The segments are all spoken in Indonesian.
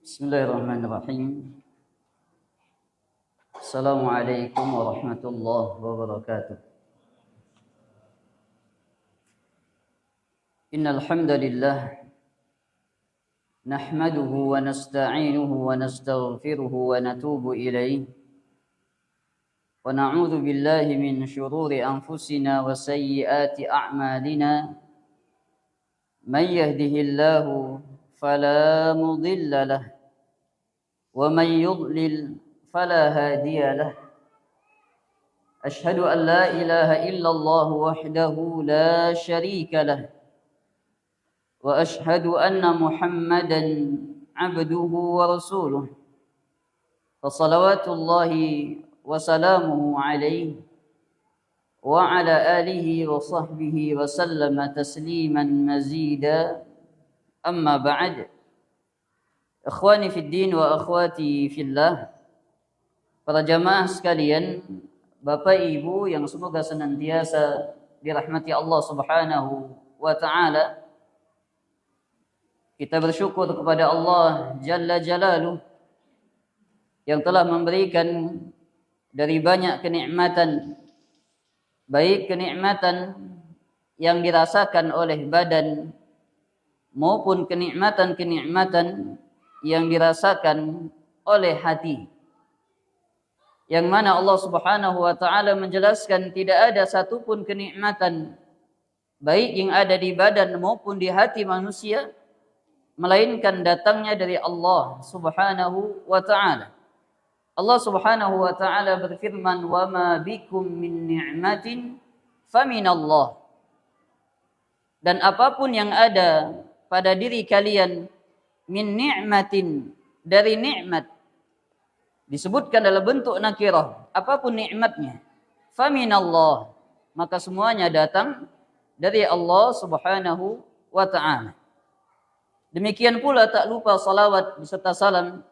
Bismillahirrahmanirrahim. Assalamualaikum warahmatullahi wabarakatuh. Innal hamdalillah nahmaduhu wa nasta'inuhu wa nastaghfiruhu wa natubu ilayhi wa na'udzu billahi min shururi anfusina wa sayyiati a'malina. May yahdihillahu fala mudilla lahu wa may yudlil fala hadiya lahu. Ashhadu an la ilaha illallah wahdahu la syarika lahu wa ashhadu anna Muhammadan abduhu wa rasuluh. Fa salawatullahi wa salamuhu alaihi wa ala alihi wa sahbihi wa sallama tasliman mazida. Amma ba'd. Ikhwani fid din wa akhwati fillah, para jamaah sekalian, Bapak Ibu yang semoga senantiasa dirahmati Allah Subhanahu wa taala. Kita bersyukur kepada Allah Jalla Jalaluh yang telah memberikan dari banyak kenikmatan, baik kenikmatan yang dirasakan oleh badan maupun kenikmatan-kenikmatan yang dirasakan oleh hati. Yang mana Allah Subhanahu wa taala menjelaskan tidak ada satupun kenikmatan baik yang ada di badan maupun di hati manusia melainkan datangnya dari Allah Subhanahu wa taala. Allah Subhanahu wa taala berfirman, "Wa ma bikum min ni'matin faminallah." Dan apapun yang ada pada diri kalian min ni'matin, dari nikmat, disebutkan dalam bentuk nakirah, apapun nikmatnya, faminallah, maka semuanya datang dari Allah Subhanahu wa taala. Demikian pula tak lupa salawat beserta salam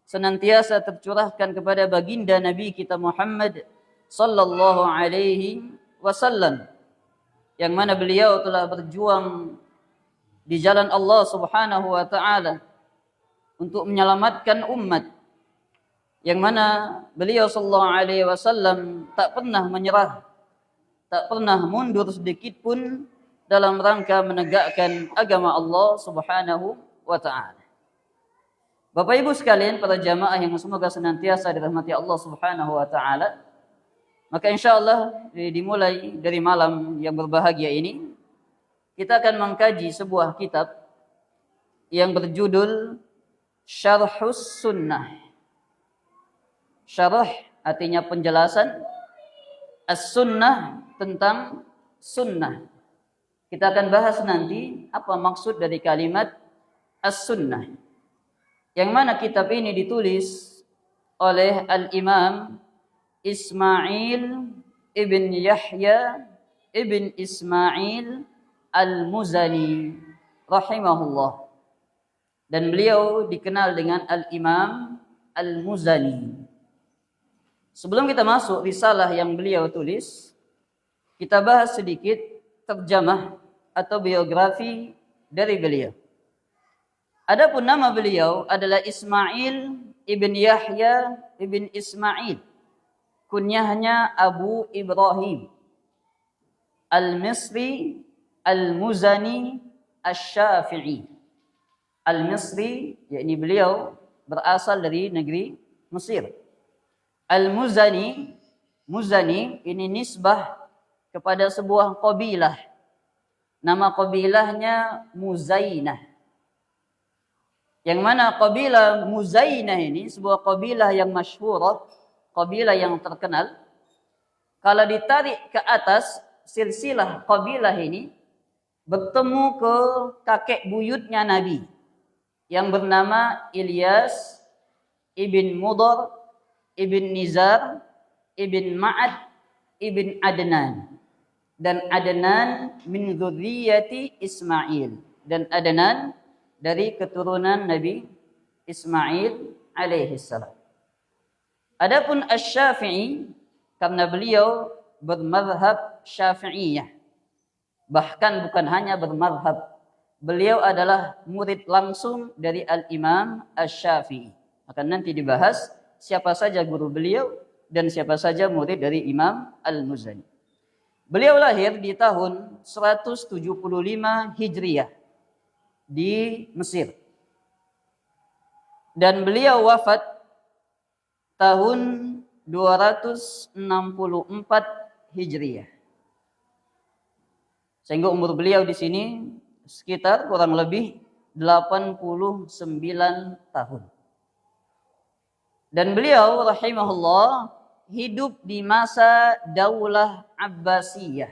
senantiasa tercurahkan kepada baginda Nabi kita Muhammad sallallahu alaihi wasallam, yang mana beliau telah berjuang di jalan Allah Subhanahu wa taala untuk menyelamatkan umat, yang mana beliau sallallahu alaihi wasallam tak pernah menyerah, tak pernah mundur sedikit pun dalam rangka menegakkan agama Allah Subhanahu wa taala. Bapak Ibu sekalian, para jamaah yang semoga senantiasa dirahmati Allah Subhanahu wa taala, maka insyaallah dimulai dari malam yang berbahagia ini kita akan mengkaji sebuah kitab yang berjudul Syarhus Sunnah. Syarah artinya penjelasan, As-Sunnah tentang sunnah. Kita akan bahas nanti apa maksud dari kalimat As-Sunnah. Yang mana kitab ini ditulis oleh Al-Imam Ismail ibn Yahya ibn Ismail Al-Muzani rahimahullah, dan beliau dikenal dengan Al-Imam Al-Muzani. Sebelum kita masuk risalah yang beliau tulis, kita bahas sedikit terjemah atau biografi dari beliau. Adapun nama beliau adalah Ismail ibn Yahya ibn Ismail, kunyahnya Abu Ibrahim, Al-Misri Al-Muzani Asy-Syafi'i. Al-Misri, yakni beliau berasal dari negeri Mesir. Al-Muzani, Muzani ini nisbah kepada sebuah qabilah. Nama qabilahnya Muzainah. Yang mana qabilah Muzainah ini sebuah qabilah yang masyhurah, qabilah yang terkenal. Kalau ditarik ke atas silsilah qabilah ini, bertemu ke kakek buyutnya Nabi yang bernama Ilyas ibn Mudar ibn Nizar ibn Ma'ad ibn Adnan, dan Adnan min dzurriyyati Ismail, dan Adnan dari keturunan Nabi Ismail alaihi salam. Adapun Asy-Syafi'i, karena beliau bermazhab Syafi'iyah, bahkan bukan hanya bermadhab, beliau adalah murid langsung dari Al-Imam Asy-Syafi'i. Akan nanti dibahas siapa saja guru beliau dan siapa saja murid dari Imam Al-Muzani. Beliau lahir di tahun 175 Hijriah di Mesir. Dan beliau wafat tahun 264 Hijriah. Sehingga umur beliau di sini sekitar kurang lebih 89 tahun. Dan beliau rahimahullah hidup di masa Daulah Abbasiyah.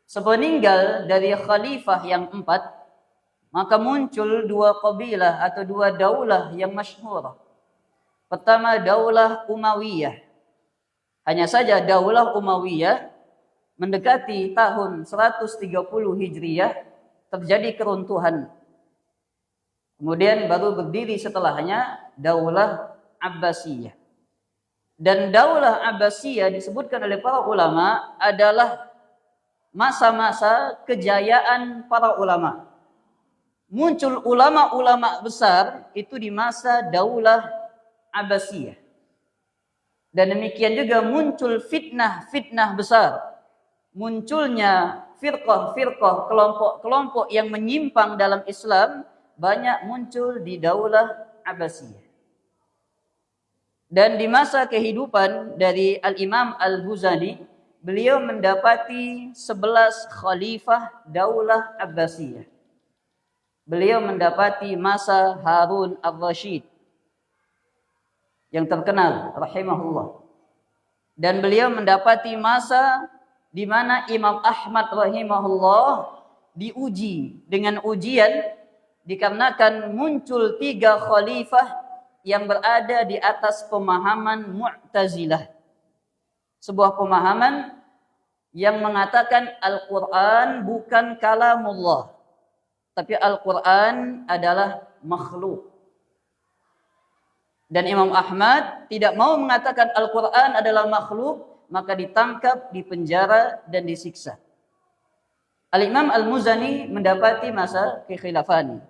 Sepeninggal dari khalifah yang 4, maka muncul 2 kabilah atau 2 daulah yang masyhur. Pertama, Daulah Umayyah. Hanya saja Daulah Umayyah mendekati tahun 130 Hijriah terjadi keruntuhan. Kemudian baru berdiri setelahnya Daulah Abbasiyah. Dan Daulah Abbasiyah disebutkan oleh para ulama adalah masa-masa kejayaan para ulama. Muncul ulama-ulama besar itu di masa Daulah Abbasiyah. Dan demikian juga muncul fitnah-fitnah besar. Munculnya firqah-firqah, kelompok-kelompok yang menyimpang dalam Islam banyak muncul di Daulah Abbasiyah. Dan di masa kehidupan dari Al-Imam Al-Muzani, beliau mendapati 11 khalifah Daulah Abbasiyah. Beliau mendapati masa Harun Ar-Rasyid yang terkenal rahimahullah. Dan beliau mendapati masa di mana Imam Ahmad rahimahullah diuji dengan ujian dikarenakan muncul 3 khalifah yang berada di atas pemahaman Mu'tazilah. Sebuah pemahaman yang mengatakan Al-Quran bukan kalamullah, tapi Al-Quran adalah makhluk. Dan Imam Ahmad tidak mau mengatakan Al-Quran adalah makhluk, maka ditangkap, dipenjara, dan disiksa. Al-Imam Al-Muzani mendapati masa kekhilafan.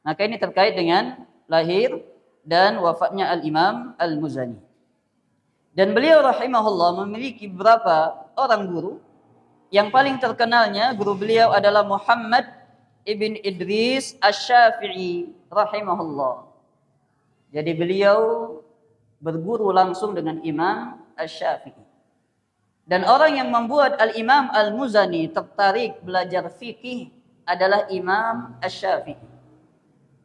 Maka ini terkait dengan lahir dan wafatnya Al-Imam Al-Muzani. Dan beliau rahimahullah memiliki beberapa orang guru. Yang paling terkenalnya guru beliau adalah Muhammad ibn Idris Asy-Syafi'i rahimahullah. Jadi beliau berguru langsung dengan Imam Asy-Syafi'i. Dan orang yang membuat Al-Imam Al-Muzani tertarik belajar fikih adalah Imam Asy-Syafi'i.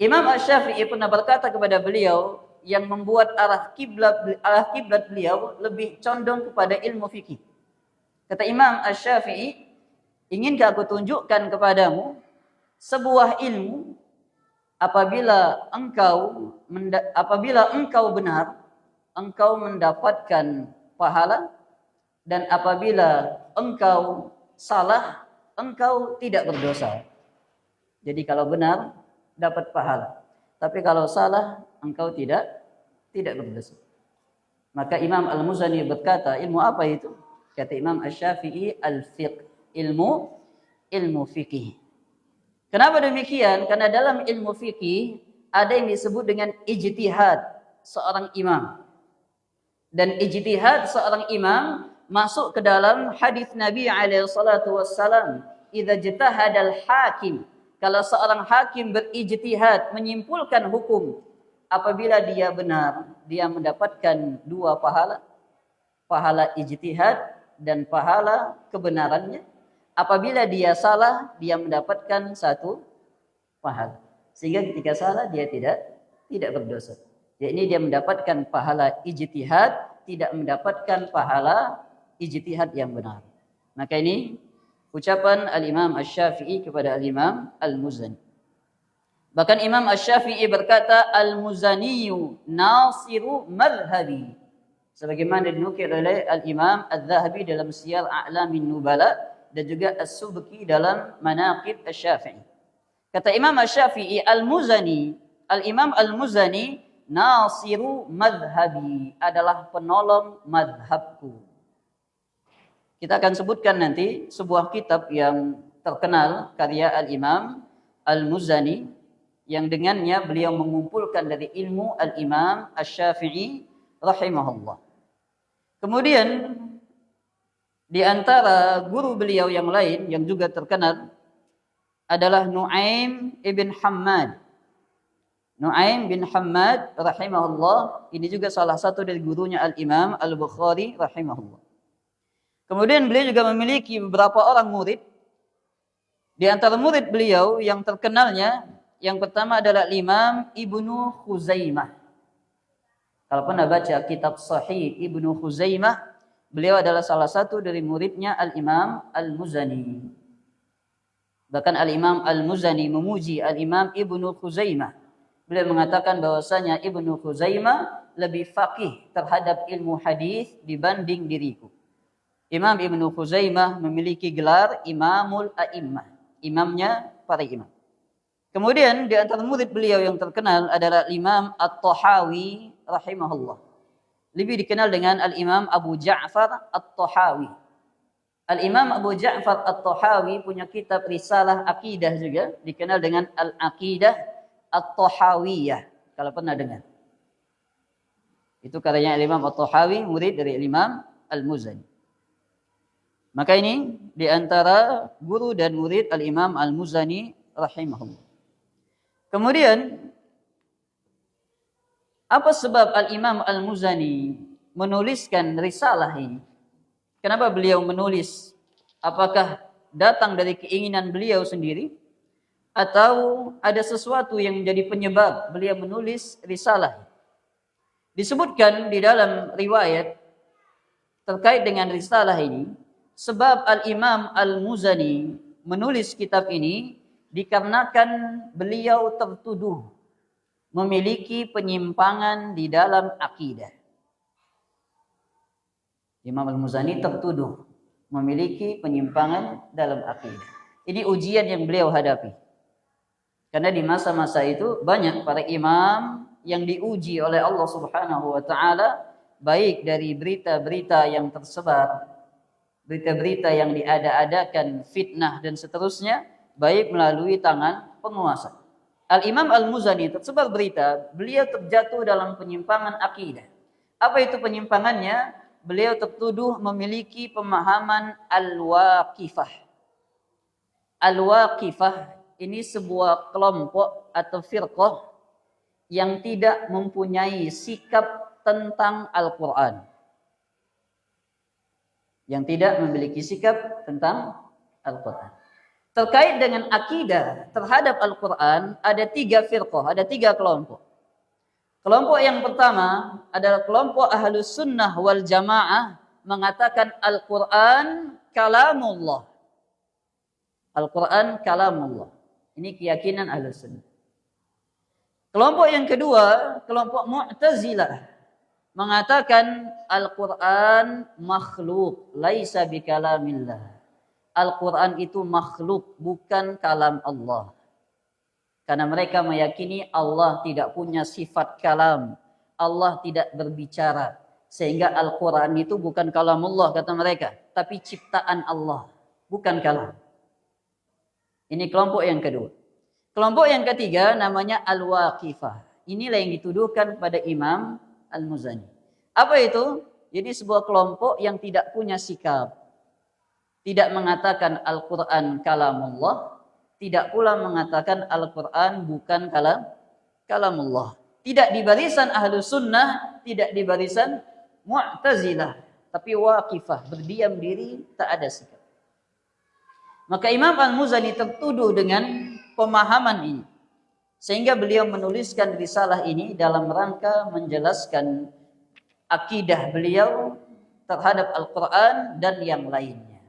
Imam Asy-Syafi'i pernah berkata kepada beliau yang membuat arah kiblat beliau lebih condong kepada ilmu fikih. Kata Imam Asy-Syafi'i, inginkah aku tunjukkan kepadamu sebuah ilmu apabila engkau benar, engkau mendapatkan pahala, dan apabila engkau salah, engkau tidak berdosa. Jadi kalau benar dapat pahala, tapi kalau salah engkau tidak berdosa. Maka Imam Al-Muzani berkata, ilmu apa itu? Kata Imam Asy-Syafi'i, al-fiqh, ilmu fikih. Kenapa demikian? Karena dalam ilmu fikih ada yang disebut dengan ijtihad seorang imam. Dan ijtihad seorang imam masuk ke dalam hadis Nabi alaihi salatu wassalam, idza jtahadal hakim, kalau seorang hakim berijtihad menyimpulkan hukum, apabila dia benar, dia mendapatkan 2 pahala. Pahala ijtihad dan pahala kebenarannya. Apabila dia salah, dia mendapatkan 1 pahala. Sehingga ketika salah dia tidak berdosa. Jadi dia mendapatkan pahala ijtihad, tidak mendapatkan pahala ijtihad yang benar. Maka ini ucapan Al-Imam Asy-Syafi'i kepada Al-Imam Al-Muzani. Bahkan Imam Asy-Syafi'i berkata, Al-Muzaniyu nasiru madhhabi. Sebagaimana dinukil oleh Al-Imam Al-Zahabi dalam Siyar A'lamin Nubala dan juga As-Subki dalam Manaqib Asy-Syafi'i. Kata Imam Asy-Syafi'i, Al-Imam Al-Muzani nasiru madhhabi, adalah penolong madhabku. Kita akan sebutkan nanti sebuah kitab yang terkenal karya Al-Imam Al-Muzani yang dengannya beliau mengumpulkan dari ilmu Al-Imam Asy-Syafi'i rahimahullah. Kemudian di antara guru beliau yang lain yang juga terkenal adalah Nu'aim ibn Hammad. Nu'aim bin Hammad rahimahullah, ini juga salah satu dari gurunya Al-Imam Al-Bukhari rahimahullah. Kemudian beliau juga memiliki beberapa orang murid. Di antara murid beliau yang terkenalnya, yang pertama adalah Imam Ibnu Khuzaimah. Kalau pernah baca kitab Sahih Ibnu Khuzaimah, beliau adalah salah satu dari muridnya Al-Imam Al-Muzani. Bahkan Al-Imam Al-Muzani memuji Al-Imam Ibnu Khuzaimah. Beliau mengatakan bahwasanya Ibnu Khuzaimah lebih faqih terhadap ilmu hadis dibanding diriku. Imam Ibnu Khuzaimah memiliki gelar Imamul A'immah, imamnya para imam. Kemudian di antara murid beliau yang terkenal adalah Imam At-Tahawi rahimahullah. Lebih dikenal dengan Al-Imam Abu Ja'far At-Tahawi. Al-Imam Abu Ja'far At-Tahawi punya kitab risalah akidah juga, dikenal dengan Al-Aqidah At-Tahawiyah. Kalau pernah dengar. Itu karyanya Al-Imam At-Tahawi, murid dari Al-Imam Al-Muzani. Maka ini di antara guru dan murid Al-Imam Al-Muzani rahimahullah. Kemudian apa sebab Al-Imam Al-Muzani menuliskan risalah ini? Kenapa beliau menulis? Apakah datang dari keinginan beliau sendiri? Atau ada sesuatu yang menjadi penyebab beliau menulis risalah? Disebutkan di dalam riwayat terkait dengan risalah ini, sebab Al-Imam Al-Muzani menulis kitab ini dikarenakan beliau tertuduh memiliki penyimpangan di dalam akidah. Imam Al-Muzani tertuduh memiliki penyimpangan dalam akidah. Ini ujian yang beliau hadapi. Karena di masa-masa itu banyak para imam yang diuji oleh Allah Subhanahu wa taala, baik dari berita-berita yang tersebar, berita-berita yang diada-adakan, fitnah dan seterusnya, baik melalui tangan penguasa. Al-Imam Al-Muzani tersebar berita, beliau terjatuh dalam penyimpangan akidah. Apa itu penyimpangannya? Beliau tertuduh memiliki pemahaman Al-Waqifah. Al-Waqifah ini sebuah kelompok atau firqah yang tidak mempunyai sikap tentang Al-Quran. Yang tidak memiliki sikap tentang Al-Quran. Terkait dengan akidah terhadap Al-Quran, ada 3 firqah, ada 3 kelompok. Kelompok yang pertama adalah kelompok Ahlus Sunnah wal Jamaah, mengatakan Al-Quran kalamullah. Al-Quran kalamullah. Ini keyakinan Ahlus Sunnah. Kelompok yang kedua, kelompok Mu'tazilah, mengatakan Al-Quran makhluk, laisa bikalamillah. Al-Quran itu makhluk, bukan kalam Allah. Karena mereka meyakini Allah tidak punya sifat kalam. Allah tidak berbicara. Sehingga Al-Quran itu bukan kalam Allah, kata mereka. Tapi ciptaan Allah, bukan kalam. Ini kelompok yang kedua. Kelompok yang ketiga namanya Al-Waqifah. Inilah yang dituduhkan pada Imam Al-Muzani. Apa itu? Jadi sebuah kelompok yang tidak punya sikap. Tidak mengatakan Al-Quran kalamullah, tidak pula mengatakan Al-Quran bukan kalamullah. Tidak di barisan Ahlus Sunnah, tidak di barisan Mu'tazilah, tapi Waqifah, berdiam diri, tak ada sikap. Maka Imam Al-Muzani tertuduh dengan pemahaman ini. Sehingga beliau menuliskan risalah ini dalam rangka menjelaskan akidah beliau terhadap Al-Quran dan yang lainnya.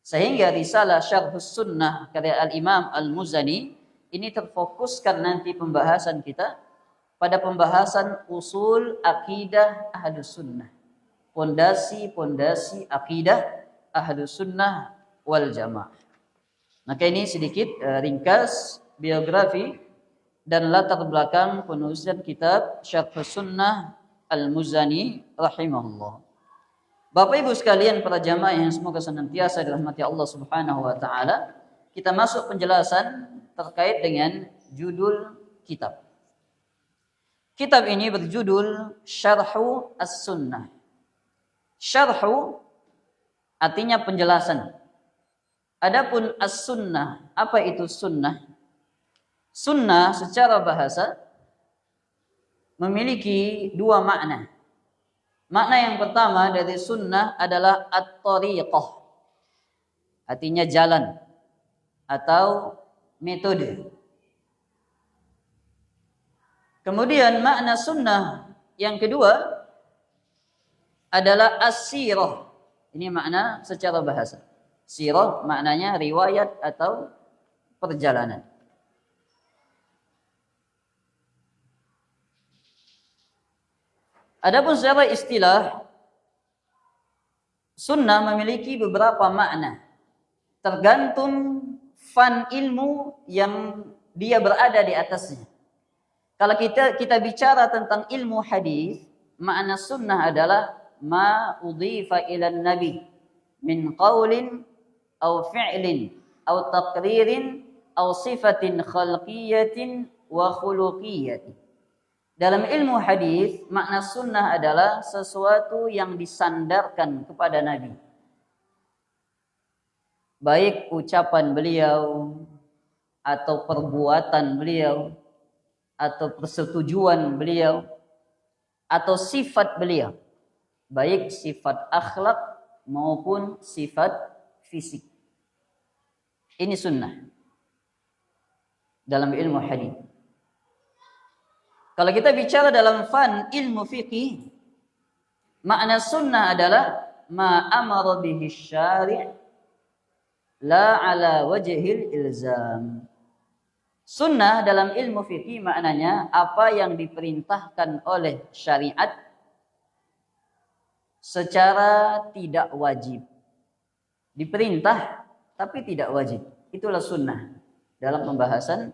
Sehingga risalah Syarhus Sunnah karya Al-Imam Al-Muzani ini terfokuskan nanti pembahasan kita pada pembahasan usul akidah Ahlus Sunnah. Pondasi-pondasi akidah Ahlus Sunnah wal Jamaah. Maka ini sedikit ringkas biografi dan latar belakang penulisan kitab Syarhus Sunnah Al-Muzani rahimahullah. Bapak Ibu sekalian para jamaah yang semoga senantiasa dirahmati Allah Subhanahu wa taala, kita masuk penjelasan terkait dengan judul kitab. Kitab ini berjudul Syarhu As-Sunnah. Syarhu artinya penjelasan. Adapun as-sunnah, apa itu sunnah? Sunnah secara bahasa memiliki dua makna. Makna yang pertama dari sunnah adalah at-tariqah. Artinya jalan atau metode. Kemudian makna sunnah yang kedua adalah as-sirah. Ini makna secara bahasa. Sirah maknanya riwayat atau perjalanan. Adapun secara istilah, sunnah memiliki beberapa makna. Tergantung fan ilmu yang dia berada di atasnya. Kalau kita bicara tentang ilmu hadis, makna sunnah adalah ma udhifa ila nabi min qaulin aw fi'lin aw taqririn aw sifatin khalqiyatin wa khuluqiyatin. Dalam ilmu hadis, makna sunnah adalah sesuatu yang disandarkan kepada Nabi. Baik ucapan beliau atau perbuatan beliau atau persetujuan beliau atau sifat beliau, baik sifat akhlak maupun sifat fisik. Ini sunnah dalam ilmu hadis. Kalau kita bicara dalam fan ilmu fikih, makna sunnah adalah ma amara bihi syari' la ala wajhil ilzam. Sunnah dalam ilmu fikih maknanya apa yang diperintahkan oleh syariat secara tidak wajib. Diperintah tapi tidak wajib. Itulah sunnah dalam pembahasan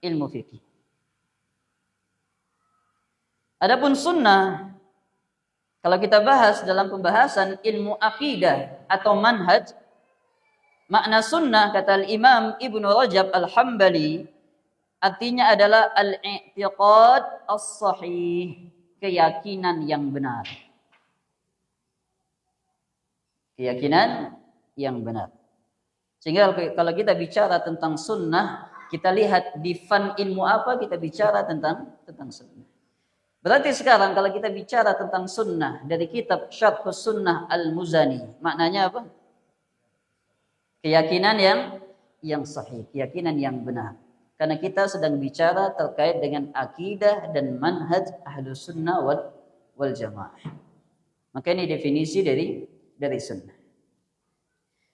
ilmu fikih. Adapun sunnah, kalau kita bahas dalam pembahasan ilmu akidah atau manhaj, makna sunnah kata Imam Ibnu Rajab Al-Hambali artinya adalah al-i'tiqad as-sahih, keyakinan yang benar. Keyakinan yang benar. Sehingga kalau kita bicara tentang sunnah, kita lihat di fan ilmu apa kita bicara tentang sunnah. Berarti sekarang kalau kita bicara tentang sunnah dari kitab Syarhus Sunnah Al-Muzani, maknanya apa? Keyakinan yang sahih, keyakinan yang benar. Karena kita sedang bicara terkait dengan akidah dan manhaj Ahlus Sunnah wal Jamaah. Maka ini definisi dari sunnah.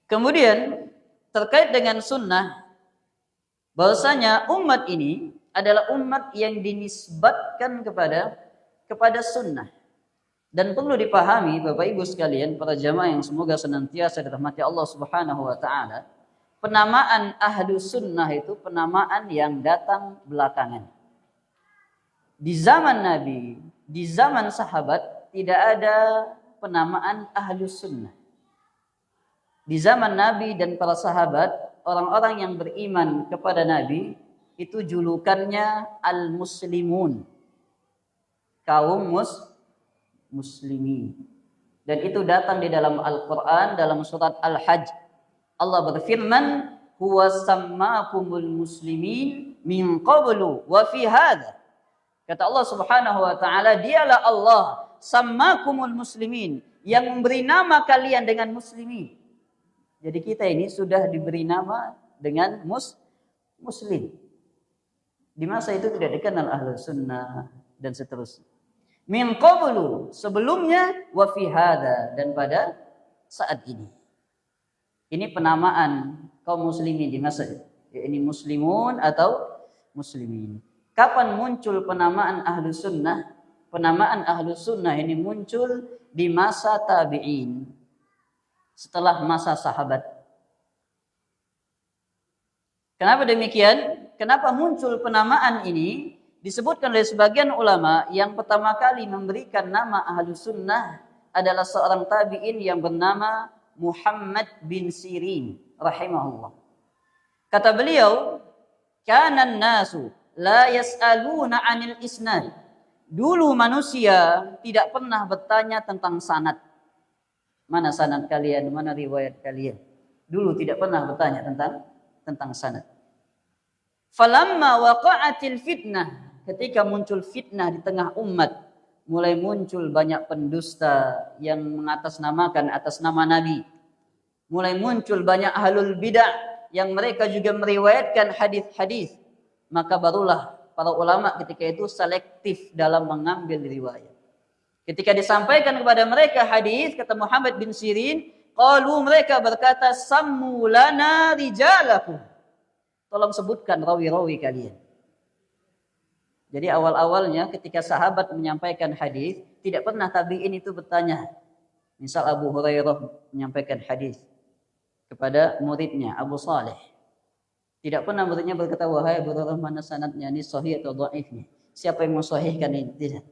Kemudian terkait dengan sunnah, bahwasanya umat ini adalah umat yang dinisbatkan kepada sunnah. Dan perlu dipahami Bapak Ibu sekalian, para jamaah yang semoga senantiasa dirahmati Allah Subhanahu wa taala, penamaan ahlu sunnah itu penamaan yang datang belakangan. Di zaman Nabi, di zaman sahabat tidak ada penamaan ahlu sunnah. Di zaman Nabi dan para sahabat, orang-orang yang beriman kepada Nabi itu julukannya al-muslimun, kaum muslimin. Dan itu datang di dalam Al-Quran dalam surat Al-Hajj. Allah berfirman, huwa sammakumul muslimin min qablu wa fi hadha. Kata Allah Subhanahu wa taala, dialah Allah sammakumul muslimin, yang memberi nama kalian dengan muslimin. Jadi kita ini sudah diberi nama dengan muslim. Di masa itu tidak dikenal Ahlus Sunnah dan seterusnya. Min qablu, sebelumnya, wa fi hadha, dan pada saat ini. Ini penamaan kaum muslimin di masa itu. Ini muslimun atau muslimin. Kapan muncul penamaan Ahlus Sunnah? Penamaan Ahlus Sunnah ini muncul di masa tabi'in. Setelah masa sahabat. Kenapa demikian? Kenapa muncul penamaan ini? Disebutkan oleh sebagian ulama yang pertama kali memberikan nama Ahlus Sunnah adalah seorang tabi'in yang bernama Muhammad bin Sirin rahimahullah. Kata beliau, kanan nasu la yas'aluna 'anil isnad. Dulu manusia tidak pernah bertanya tentang sanad. Mana sanad kalian, mana riwayat kalian? Dulu tidak pernah bertanya tentang sanad. Falamma waqa'atil fitnah, ketika muncul fitnah di tengah umat, mulai muncul banyak pendusta yang mengatasnamakan atas nama Nabi. Mulai muncul banyak ahlul bidah yang mereka juga meriwayatkan hadis-hadis. Maka barulah para ulama ketika itu selektif dalam mengambil riwayat. Ketika disampaikan kepada mereka hadis, kata Muhammad bin Sirin, qalu, mereka berkata, sammu lana rijalakum. Tolong sebutkan rawi-rawi kalian. Jadi awal-awalnya ketika sahabat menyampaikan hadis, tidak pernah tabi'in itu bertanya. Misal Abu Hurairah menyampaikan hadis kepada muridnya Abu Saleh. Tidak pernah muridnya berkata, wahai Abu Hurairah, mana sanadnya, ini sahih atau dhaifnya? Siapa yang mensahihkan ini? Tidak.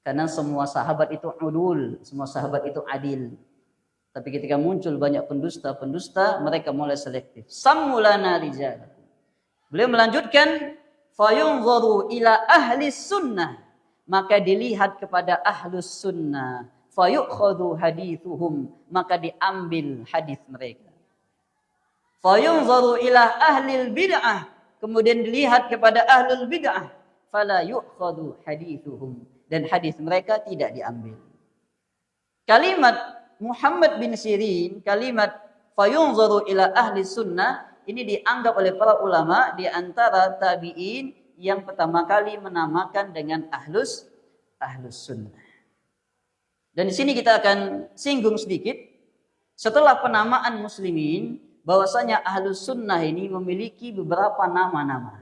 Karena semua sahabat itu udul, semua sahabat itu adil. Tapi ketika muncul banyak pendusta, mereka mulai selektif. Sammulana rijal. Beliau melanjutkan, fayunzaru ila ahli sunnah. Maka dilihat kepada ahlus sunnah. Fayukhadhu hadithuhum. Maka diambil hadis mereka. Fayunzaru ila ahlil bid'ah. Kemudian dilihat kepada ahlul bid'ah. Fala yukhadhu hadithuhum. Dan hadis mereka tidak diambil. Kalimat Muhammad bin Sirin, kalimat fayunzaru ila ahli sunnah, ini dianggap oleh para ulama di antara tabi'in yang pertama kali menamakan dengan ahlus sunnah. Dan di sini kita akan singgung sedikit setelah penamaan muslimin, bahwasanya ahlus sunnah ini memiliki beberapa nama-nama.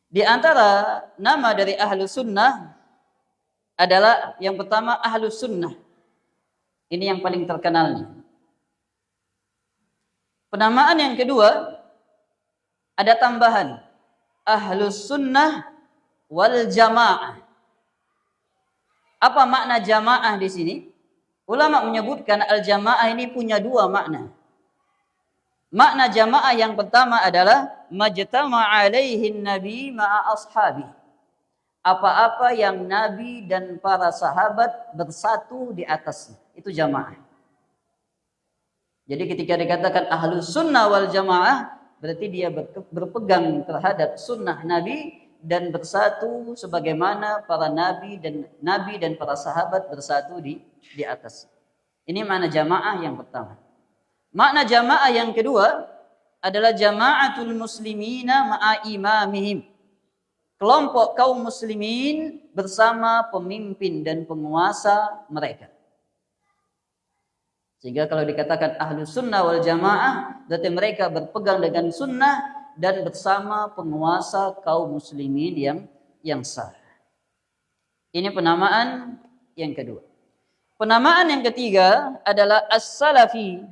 Di antara nama dari ahlus sunnah adalah yang pertama ahlus sunnah. Ini yang paling terkenalnya. Penamaan yang kedua ada tambahan ahlus sunnah wal jamaah. Apa makna jamaah di sini? Ulama menyebutkan al jamaah ini punya dua makna. Makna jamaah yang pertama adalah majtama'a alaihi nabi ma'a ashabi. Apa-apa yang Nabi dan para sahabat bersatu di atasnya. Itu jamaah. Jadi ketika dikatakan ahlus sunnah wal jamaah, berarti dia berpegang terhadap sunnah Nabi dan bersatu sebagaimana para Nabi dan para sahabat bersatu di atas. Ini makna jamaah yang pertama. Makna jamaah yang kedua adalah jama'atul muslimina ma'a imamihim. Kelompok kaum muslimin bersama pemimpin dan penguasa mereka. Sehingga kalau dikatakan ahlus sunnah wal jamaah, berarti mereka berpegang dengan sunnah dan bersama penguasa kaum muslimin yang sah. Ini penamaan yang kedua. Penamaan yang ketiga adalah as-salafi.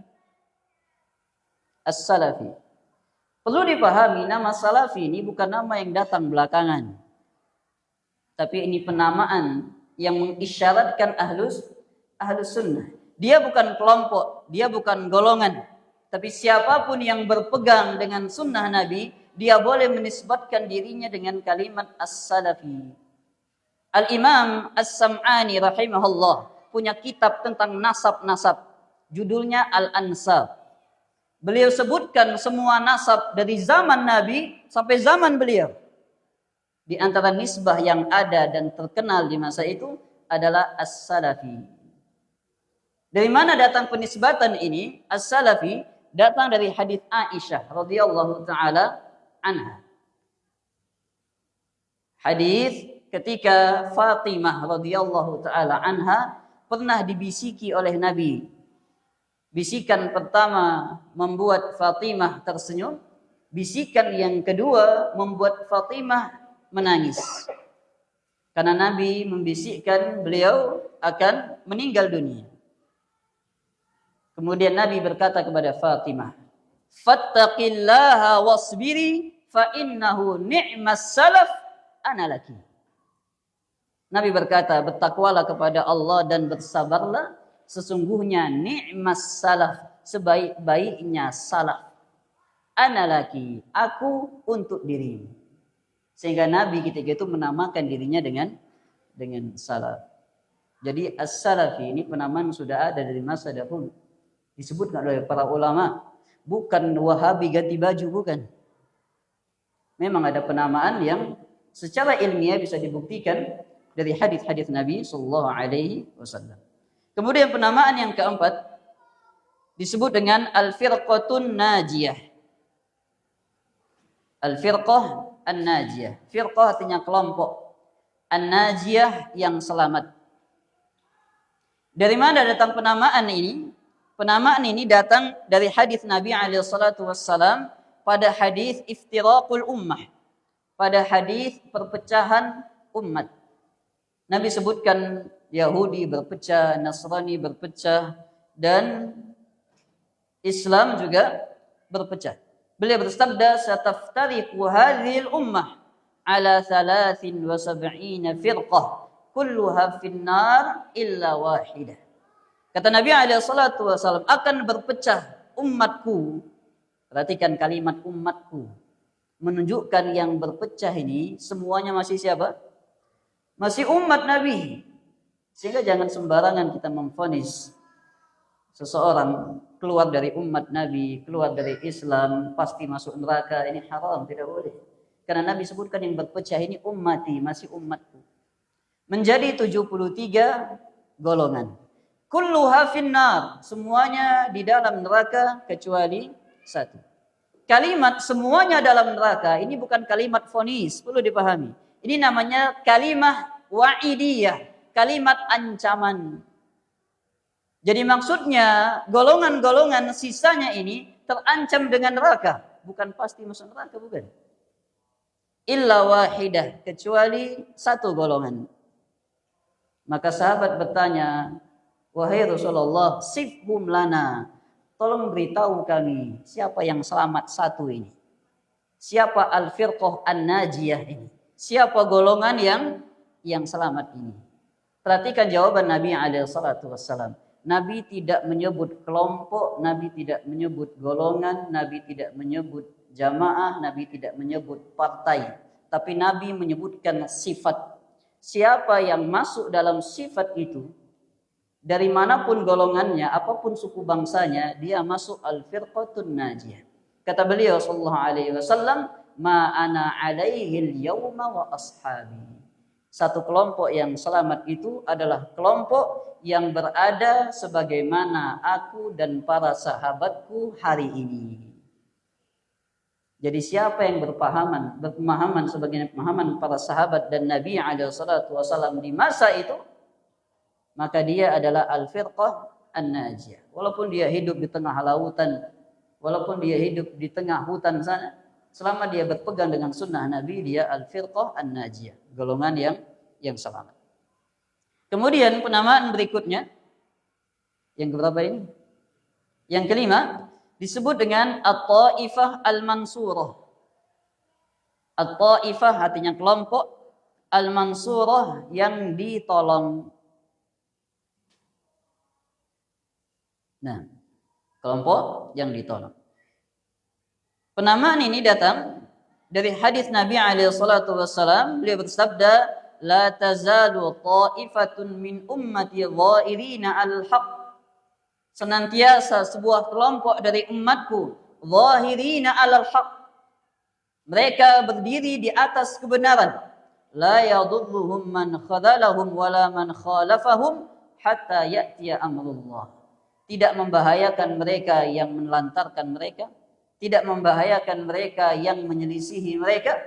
As-salafi. Perlu dipahami, nama salafi ini bukan nama yang datang belakangan. Tapi ini penamaan yang mengisyaratkan ahlus sunnah. Dia bukan kelompok, dia bukan golongan. Tapi siapapun yang berpegang dengan sunnah Nabi, dia boleh menisbatkan dirinya dengan kalimat as-salafi. Al-Imam As-Sam'ani rahimahullah punya kitab tentang nasab-nasab. Judulnya Al-Ansab. Beliau sebutkan semua nasab dari zaman Nabi sampai zaman beliau. Di antara nisbah yang ada dan terkenal di masa itu adalah as-salafi. Dari mana datang penisbatan ini? As-salafi datang dari hadis Aisyah radhiyallahu taala anha. Hadis ketika Fatimah radhiyallahu taala anha pernah dibisiki oleh Nabi. Bisikan pertama membuat Fatimah tersenyum. Bisikan yang kedua membuat Fatimah menangis. Karena Nabi membisikkan beliau akan meninggal dunia. Kemudian Nabi berkata kepada Fatimah, "Fattaqillaha wasbiri fa innahu ni'mas salaf ana laki." Nabi berkata, bertakwalah kepada Allah dan bersabarlah. Sesungguhnya ni'mas salaf, sebaik-baiknya salaf ana laki, aku untuk dirimu. Sehingga Nabi ketika itu menamakan dirinya dengan salaf. Jadi as-salafi ini penamaan sudah ada dari masa dahulu. Disebutkan oleh para ulama, bukan Wahabi ganti baju, bukan. Memang ada penamaan yang secara ilmiah bisa dibuktikan dari hadis-hadis Nabi sallallahu alaihi wasallam. Kemudian penamaan yang keempat disebut dengan al-firqatun najiyah. Al-firqah an-najiyah. Firqah artinya kelompok. An-najiyah yang selamat. Dari mana datang penamaan ini? Penamaan ini datang dari hadis Nabi alaihi salatu wassalam pada hadis iftiraqul ummah. Pada hadis perpecahan umat. Nabi sebutkan Yahudi berpecah, Nasrani berpecah, dan Islam juga berpecah. Beliau bersabda, "Sataftariqu hadhil ummah ala 73 firqah, kulluha finnar illa wahidah." Kata Nabi alaihi salatu wasallam, akan berpecah umatku. Perhatikan kalimat umatku. Menunjukkan yang berpecah ini semuanya masih siapa? Masih umat Nabi. Sehingga jangan sembarangan kita memvonis seseorang keluar dari umat Nabi, keluar dari Islam, pasti masuk neraka. Ini haram, tidak boleh. Karena Nabi sebutkan yang berpecah ini ummati, masih umatku. Menjadi 73 golongan. Kulluha finnar, semuanya di dalam neraka kecuali satu. Kalimat semuanya dalam neraka ini bukan kalimat vonis, perlu dipahami. Ini namanya kalimat wa'idiyah, kalimat ancaman. Jadi maksudnya golongan-golongan sisanya ini terancam dengan neraka, bukan pasti masuk neraka, bukan. Illa wahidah, kecuali satu golongan. Maka sahabat bertanya, "Wahai Rasulullah, sifhum lana." Tolong beritahu kami, siapa yang selamat satu ini? Siapa al-firqah an-najiyah ini? Siapa golongan yang selamat ini? Perhatikan jawaban Nabi alaihi salatu wassalam. Nabi tidak menyebut kelompok, Nabi tidak menyebut golongan, Nabi tidak menyebut jamaah, Nabi tidak menyebut partai. Tapi Nabi menyebutkan sifat. Siapa yang masuk dalam sifat itu, dari manapun golongannya, apapun suku bangsanya, dia masuk al-firqatun najiyah. Kata beliau sallallahu alaihi wasallam, "Ma ana alaihi al-yawma wa ashabi." Satu kelompok yang selamat itu adalah kelompok yang berada sebagaimana aku dan para sahabatku hari ini. Jadi siapa yang berpemahaman sebagaimana pemahaman para sahabat dan Nabi alaihi salatu wasallam di masa itu, maka dia adalah al-firqah an-najiyah. Walaupun dia hidup di tengah lautan, walaupun dia hidup di tengah hutan sana, selama dia berpegang dengan sunnah Nabi, dia al-firqah an-najiyah, golongan yang selamat. Kemudian penamaan berikutnya, yang keberapa ini? Yang kelima, disebut dengan at-ta'ifah al-mansurah. At-ta'ifah artinya kelompok, al-mansurah yang ditolong. Nah, kelompok yang ditolong. Penamaan ini datang dari hadis Nabi alaihi salatu wassalam. Beliau bersabda, "La tazalu ta'ifatun min ummati dhahirina al-haq." Senantiasa sebuah kelompok dari umatku dhahirina al-haq. Mereka berdiri di atas kebenaran. La yadurruhum man khadalahum wala man khalafahum hatta ya'tiya amrullah. Tidak membahayakan mereka yang menelantarkan mereka, tidak membahayakan mereka yang menyelisihi mereka,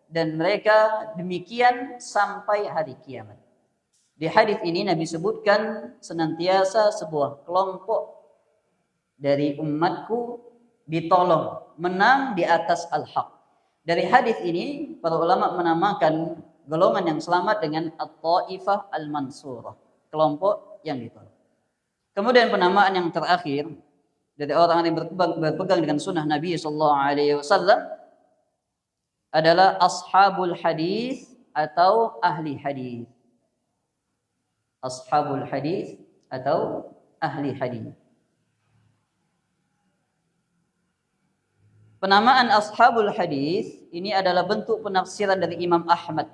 dan mereka demikian sampai hari kiamat. Di hadis ini Nabi sebutkan senantiasa sebuah kelompok dari umatku ditolong, menang di atas al-haq. Dari hadis ini para ulama menamakan golongan yang selamat dengan at-ta'ifah al-mansurah, kelompok yang ditolong. Kemudian penamaan yang terakhir dari orang yang berpegang dengan sunnah Nabi sallallahu alaihi wasallam adalah ashabul hadis atau ahli hadis. Ashabul hadis atau ahli hadis. Penamaan ashabul hadis ini adalah bentuk penafsiran dari Imam Ahmad.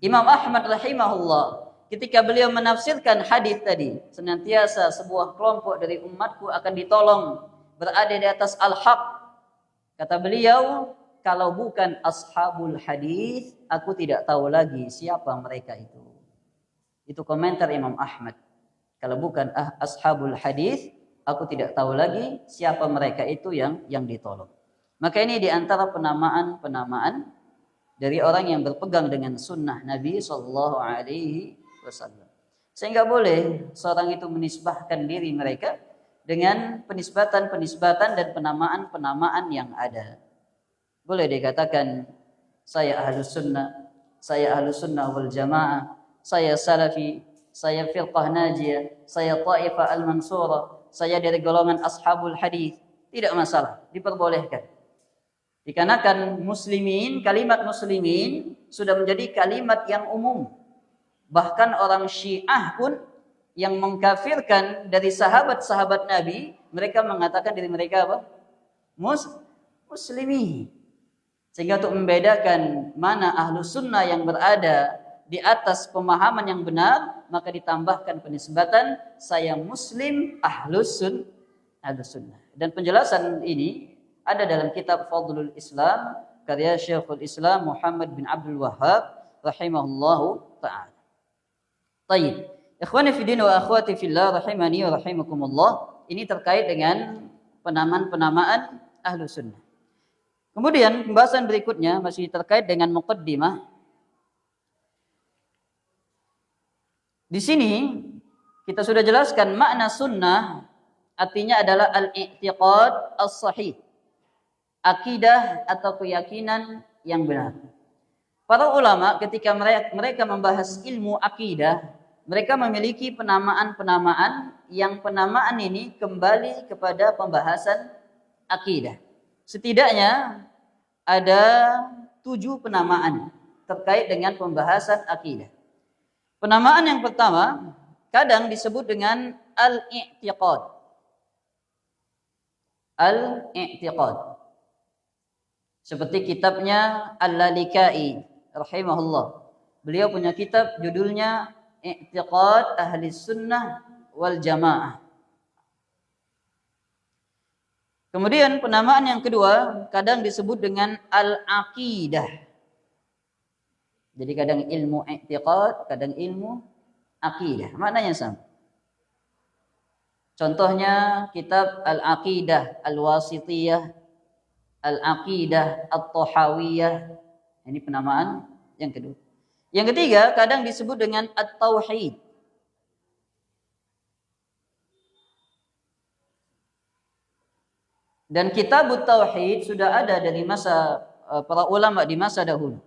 Imam Ahmad rahimahullah, ketika beliau menafsirkan hadis tadi, senantiasa sebuah kelompok dari umatku akan ditolong, berada di atas al-haq. Kata beliau, kalau bukan ashabul hadis, aku tidak tahu lagi siapa mereka itu. Itu komentar Imam Ahmad. Kalau bukan ashabul hadis, aku tidak tahu lagi siapa mereka itu yang ditolong. Maka ini diantara penamaan-penamaan dari orang yang berpegang dengan sunnah Nabi Sallallahu Alaihi Wasallam. Sehingga boleh seorang itu menisbahkan diri mereka dengan penisbatan-penisbatan dan penamaan-penamaan yang ada. Boleh dikatakan saya ahlus sunnah wal jamaah, saya salafi, saya firqah najiyah, saya taifah al-mansurah, saya dari golongan ashabul hadis, tidak masalah, diperbolehkan. Dikarenakan muslimin, kalimat muslimin sudah menjadi kalimat yang umum. Bahkan orang Syiah pun yang mengkafirkan dari sahabat-sahabat Nabi, mereka mengatakan diri mereka apa? Muslimin. Sehingga untuk membedakan mana ahlus sunnah yang berada di atas pemahaman yang benar, maka ditambahkan penisbatan saya muslim ahlus sunnah. Dan penjelasan ini ada dalam kitab Fadlul Islam karya Syekhul Islam Muhammad bin Abdul Wahhab rahimahullahu ta'ala. Baik, ikhwani fi din wa akhwati fillah rahimani wa rahimakumullah, ini terkait dengan penamaan-penamaan ahlus sunnah. Kemudian pembahasan berikutnya masih terkait dengan muqaddimah. Di sini kita sudah jelaskan makna sunnah, artinya adalah al-i'tiqad as-sahih, akidah atau keyakinan yang benar. Para ulama ketika mereka membahas ilmu akidah, mereka memiliki penamaan-penamaan yang penamaan ini kembali kepada pembahasan akidah. Setidaknya ada 7 penamaan terkait dengan pembahasan akidah. Penamaan yang pertama kadang disebut dengan al-i'tiqad. Al-i'tiqad. Seperti kitabnya Al-Lalikai rahimahullah. Beliau punya kitab judulnya I'tiqad Ahli Sunnah wal Jamaah. Kemudian penamaan yang kedua kadang disebut dengan al-aqidah. Jadi kadang ilmu i'tiqad, kadang ilmu akidah. Maknanya sama. Contohnya kitab Al-Aqidah Al-Wasitiyah, Al-Aqidah At-Tahawiyah. Ini penamaan yang kedua. Yang ketiga kadang disebut dengan At-Tauhid. Dan kitab At-Tauhid sudah ada dari masa para ulama di masa dahulu.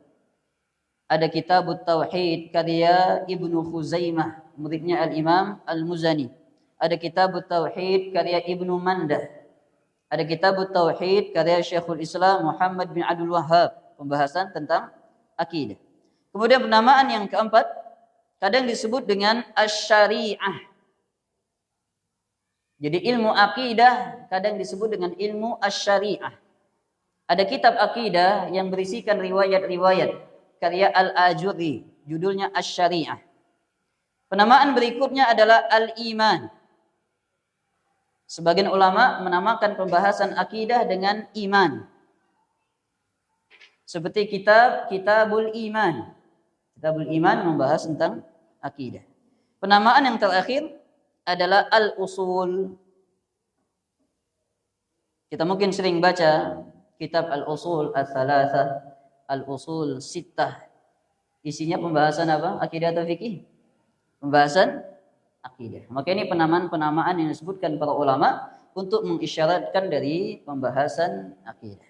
Ada kitab Tauhid karya Ibnu Khuzaimah, muridnya Al-Imam Al-Muzani. Ada kitab Tauhid karya Ibnu Mandah. Ada kitab Tauhid karya Syekhul Islam Muhammad bin Abdul Wahhab, pembahasan tentang akidah. Kemudian penamaan yang keempat kadang disebut dengan asy-syari'ah. Jadi ilmu akidah kadang disebut dengan ilmu asy-syari'ah. Ada kitab akidah yang berisikan riwayat-riwayat karya Al-Ajurri, judulnya Asy-Syari'ah. Penamaan berikutnya adalah Al-Iman. Sebagian ulama menamakan pembahasan akidah dengan iman. Seperti Kitabul Iman. Kitabul Iman membahas tentang akidah. Penamaan yang terakhir adalah Al-Usul. Kita mungkin sering baca kitab Al-Usul Ats-Tsalatsah, Al-Usul Sittah. Isinya pembahasan apa? Akidah atau fikih? Pembahasan akidah. Maka ini penamaan-penamaan yang disebutkan para ulama untuk mengisyaratkan dari pembahasan akidah.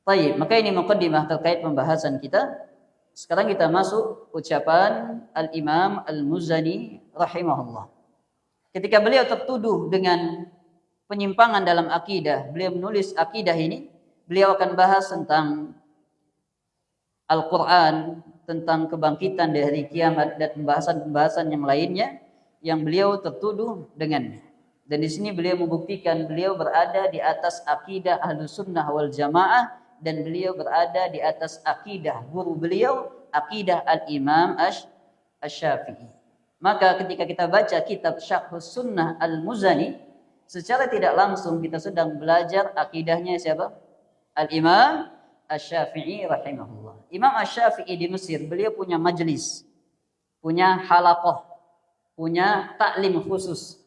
Baik, maka ini muqaddimah terkait pembahasan kita. Sekarang kita masuk ucapan Al-Imam Al-Muzani rahimahullah. Ketika beliau tertuduh dengan penyimpangan dalam akidah, beliau menulis akidah ini, beliau akan bahas tentang Al-Quran, tentang kebangkitan dari kiamat dan pembahasan-pembahasan yang lainnya yang beliau tertuduh dengannya. Dan di sini beliau membuktikan beliau berada di atas akidah Ahlussunnah wal Jamaah, dan beliau berada di atas akidah guru beliau, akidah Al-Imam Asy-Syafi'i. Maka ketika kita baca kitab Syarhus Sunnah Al-Muzani, secara tidak langsung kita sedang belajar akidahnya siapa? Al-Imam Asy-Syafi'i rahimahullah. Imam Asy-Syafi'i di Mesir, beliau punya majlis, punya halaqah, punya taklim khusus.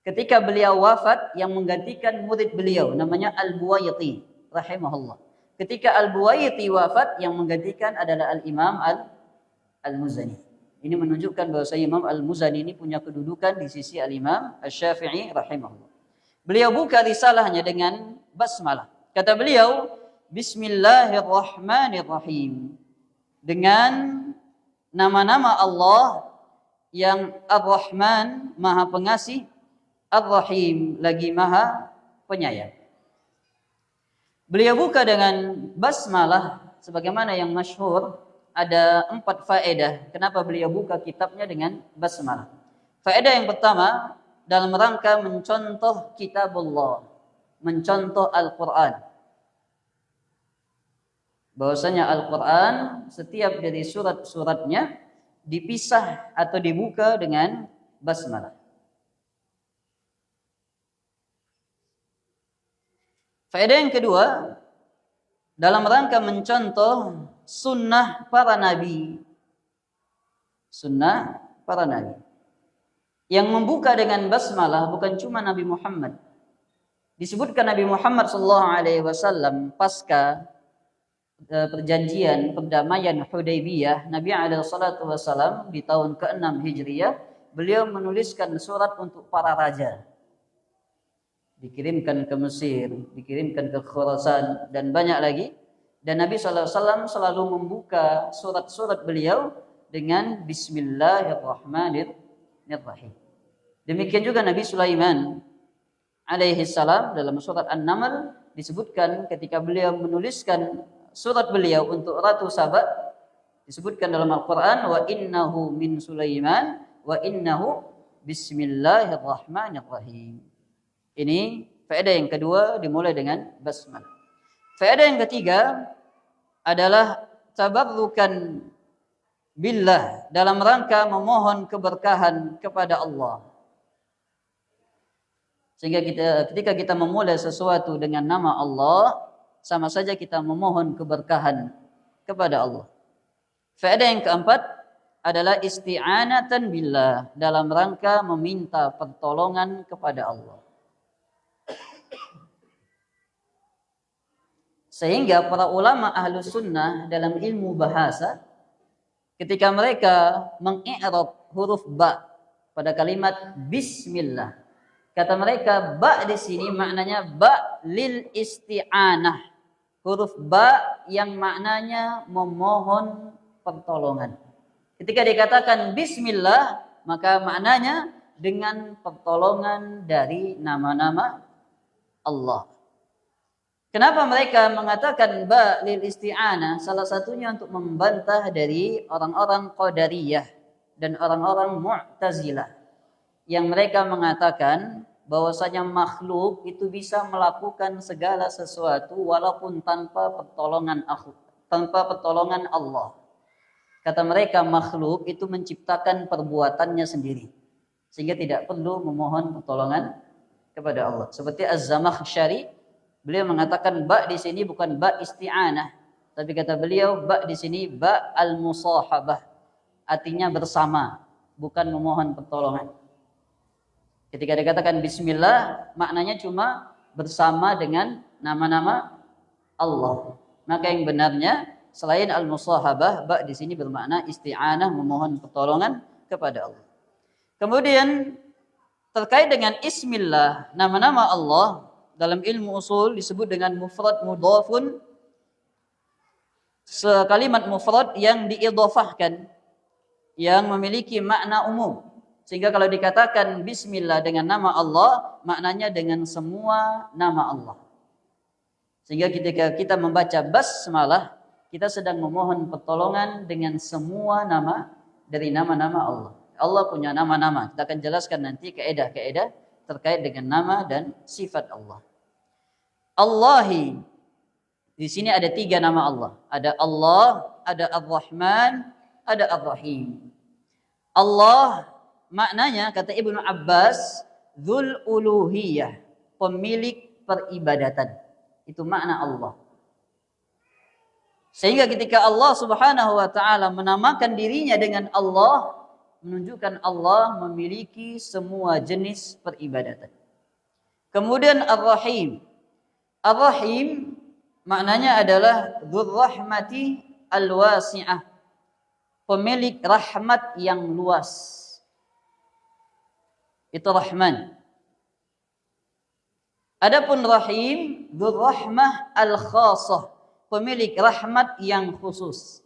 Ketika beliau wafat, yang menggantikan murid beliau namanya Al-Buwaiti rahimahullah. Ketika Al-Buwaiti wafat, yang menggantikan adalah Al-Imam Al-Muzani. Ini menunjukkan bahwa Imam Al-Muzani ini punya kedudukan di sisi Al-Imam Asy-Syafi'i rahimahullah. Beliau buka risalahnya dengan basmalah. Kata beliau, Bismillahirrahmanirrahim. Dengan nama-nama Allah yang Ar-Rahman, Maha Pengasih, Ar-Rahim, lagi Maha Penyayang. Beliau buka dengan basmalah, sebagaimana yang masyhur, ada 4 faedah. Kenapa beliau buka kitabnya dengan basmalah? Faedah yang pertama, dalam rangka mencontoh kitabullah, mencontoh Al-Quran. Bahwasanya Al-Quran, setiap dari surat-suratnya dipisah atau dibuka dengan basmalah. Faedah yang kedua, dalam rangka mencontoh sunnah para nabi. Sunnah para nabi. Yang membuka dengan basmalah bukan cuma Nabi Muhammad. Disebutkan Nabi Muhammad SAW pasca perjanjian perdamaian Hudaybiyah, Nabi SAW di tahun ke-6 Hijriyah, beliau menuliskan surat untuk para raja. Dikirimkan ke Mesir, dikirimkan ke Khurasan, dan banyak lagi. Dan Nabi SAW selalu membuka surat-surat beliau dengan Bismillahirrahmanirrahim. Demikian juga Nabi Sulaiman alaihi salam dalam surat An-Naml disebutkan ketika beliau menuliskan surat beliau untuk Ratu Saba, disebutkan dalam Al-Quran, wa innahu min Sulaiman wa innahu Bismillahirrahmanirrahim. Ini faedah yang kedua, dimulai dengan basmalah. Faedah yang ketiga adalah tabarrukan billah, dalam rangka memohon keberkahan kepada Allah. Sehingga ketika kita memulai sesuatu dengan nama Allah, sama saja kita memohon keberkahan kepada Allah. Faedah yang keempat adalah isti'anatan billah, dalam rangka meminta pertolongan kepada Allah. Sehingga para ulama Ahlus Sunnah dalam ilmu bahasa, ketika mereka mengi'rab huruf ba pada kalimat Bismillah, kata mereka ba di sini maknanya ba lil isti'anah, huruf ba yang maknanya memohon pertolongan. Ketika dikatakan Bismillah, maka maknanya dengan pertolongan dari nama-nama Allah. Kenapa mereka mengatakan ba lil isti'anah? Salah satunya untuk membantah dari orang-orang Qadariyah dan orang-orang Mu'tazilah yang mereka mengatakan bahwasanya makhluk itu bisa melakukan segala sesuatu walaupun tanpa pertolongan Allah. Kata mereka makhluk itu menciptakan perbuatannya sendiri, sehingga tidak perlu memohon pertolongan kepada Allah. Seperti Az-Zamakhsyari, beliau mengatakan ba di sini bukan ba isti'anah, tapi kata beliau ba di sini ba al-musahabah, artinya bersama, bukan memohon pertolongan. Ketika dikatakan bismillah, maknanya cuma bersama dengan nama-nama Allah. Maka yang benarnya selain al-musahabah, ba di sini bermakna isti'anah, memohon pertolongan kepada Allah. Kemudian terkait dengan ismillah, nama-nama Allah dalam ilmu usul disebut dengan mufrad mudhafun, sekalimat mufrad yang diidhafahkan, yang memiliki makna umum. Sehingga kalau dikatakan bismillah dengan nama Allah, maknanya dengan semua nama Allah. Sehingga ketika kita membaca basmalah, kita sedang memohon pertolongan dengan semua nama dari nama-nama Allah. Allah punya nama-nama. Kita akan jelaskan nanti kaidah-kaidah terkait dengan nama dan sifat Allah. Allahi, di sini ada 3 nama Allah. Ada Allah, ada Ar-Rahman, ada Ar-Rahim. Allah maknanya kata Ibnu Abbas, Dzul Uluhiyah, pemilik peribadatan. Itu makna Allah. Sehingga ketika Allah Subhanahu wa taala menamakan dirinya dengan Allah, menunjukkan Allah memiliki semua jenis peribadatan. Kemudian Ar-Rahim. Ar-Rahim maknanya adalah Dzur Rahmati Al-Wasi'ah, pemilik rahmat yang luas. Itu Rahman. Adapun Rahim, Dzur Rahmah Al-Khassah, pemilik rahmat yang khusus.